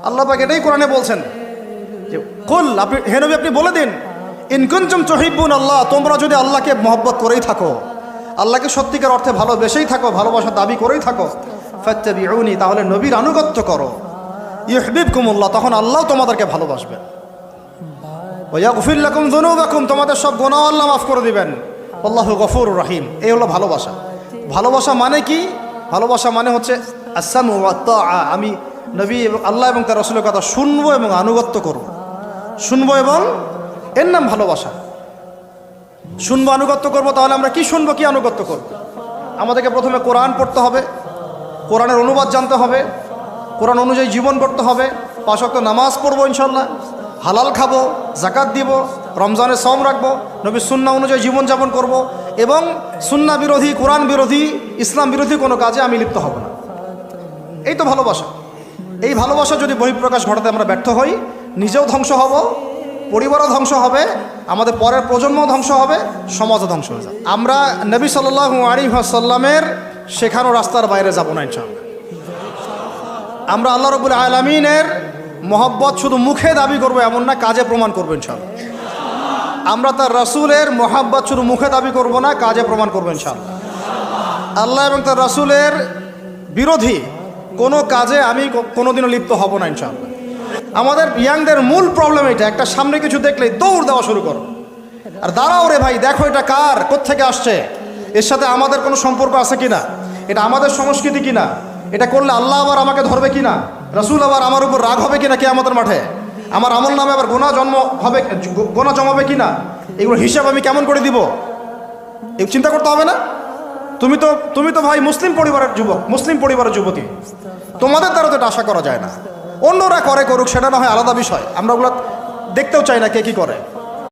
আল্লাহ পাক এটাই কোরআনে বলছেন যে কুল, আপনি হে নবী আপনি বলে দিন, ইন কুনতুম তুহিব্বুন আল্লাহ, তোমরা যদি আল্লাহকে মহব্বত করেই থাকো, আল্লাহকে সত্যিকার অর্থে ভালোবেসেই থাকো, ভালোবাসার দাবি করেই থাকো, ফাত্তাবিউনি, তাহলে নবীর আনুগত্য করো, ইউহিব্বুকুমুল্লাহ, তখন আল্লাহ তোমাদেরকে ভালোবাসবেন, ওয়া ইয়াগফির লাকুম যুনুবাকুম, তোমাদের সব গুনাহ আল্লাহ মাফ করে দিবেন, আল্লাহু গফুরুর রহিম। এই হলো ভালোবাসা। ভালোবাসা মানে কি? ভালোবাসা মানে হচ্ছে আসসামু ওয়া তাআ, আমি নবী এবং আল্লাহ এবং তার রাসূলের কথা শুনবো এবং আনুগত্য করব, শুনবো এবং এর নাম ভালোবাসা। শুনবো আনুগত্য করবো, তাহলে আমরা কি শুনবো কি আনুগত্য করব? আমাদেরকে প্রথমে কোরআন পড়তে হবে, কোরআনের অনুবাদ জানতে হবে, কোরআন অনুযায়ী জীবন করতে হবে, 5 ওয়াক্ত নামাজ পড়বো ইনশাল্লাহ, হালাল খাবো, যাকাত দিব, রমজানের সওম রাখবো, নবীর সুন্নাহ অনুযায়ী জীবনযাপন করব, এবং সুন্নাহ বিরোধী, কোরআন বিরোধী, ইসলাম বিরোধী কোনো কাজে আমি লিপ্ত হব না। এই তো ভালোবাসা। এই ভালোবাসা যদি বহিঃপ্রকাশ ঘটাতে আমরা ব্যর্থ হই, নিজেও ধ্বংস হব, পরিবারও ধ্বংস হবে, আমাদের পরের প্রজন্মও ধ্বংস হবে, সমাজও ধ্বংস হয়ে যাবে। আমরা নবী সাল্লাল্লাহু আলাইহি ওয়াসাল্লামের শেখানো রাস্তার বাইরে যাব না ইনশাআল্লাহ। আমরা আল্লাহ রাব্বুল আলামিনের মহব্বত শুধু মুখে দাবি করবো এমন না, কাজে প্রমাণ করবো ইনশাআল্লাহ। আমরা তার রাসূলের মহব্বত শুধু মুখে দাবি করব না, কাজে প্রমাণ করবো ইনশাআল্লাহ। আল্লাহ এবং তার রাসূলের বিরোধী কোনো কাজে আমি কোনোদিনও লিপ্ত হব না ইনশাআল্লাহ। আমাদের ইয়াংদের মূল প্রবলেম এটা, একটা সামনে কিছু দেখলেই দৌড় দেওয়া শুরু করো, আর দাঁড়াও রে ভাই, দেখো এটা কার, কোত্থেকে আসছে, এর সাথে আমাদের কোনো সম্পর্ক আছে কিনা, এটা আমাদের সংস্কৃতি কিনা, এটা করলে আল্লাহ আবার আমাকে ধরবে কিনা, রাসূল আবার আমার উপর রাগ হবে কিনা কিয়ামতের মাঠে, আমার আমল নামে আবার গোনা জমাবে কিনা, এগুলো হিসাব আমি কেমন করে দিব, এই চিন্তা করতে হবে না? তুমি তো ভাই মুসলিম পরিবারের যুবক, মুসলিম পরিবারের যুবতী, তোমাদের দ্বারা তো এটা আশা করা যায় না। অন্যরা করুক, সেটা না হয় আলাদা বিষয়, আমরা ওগুলো দেখতেও চাই না কে কি করে।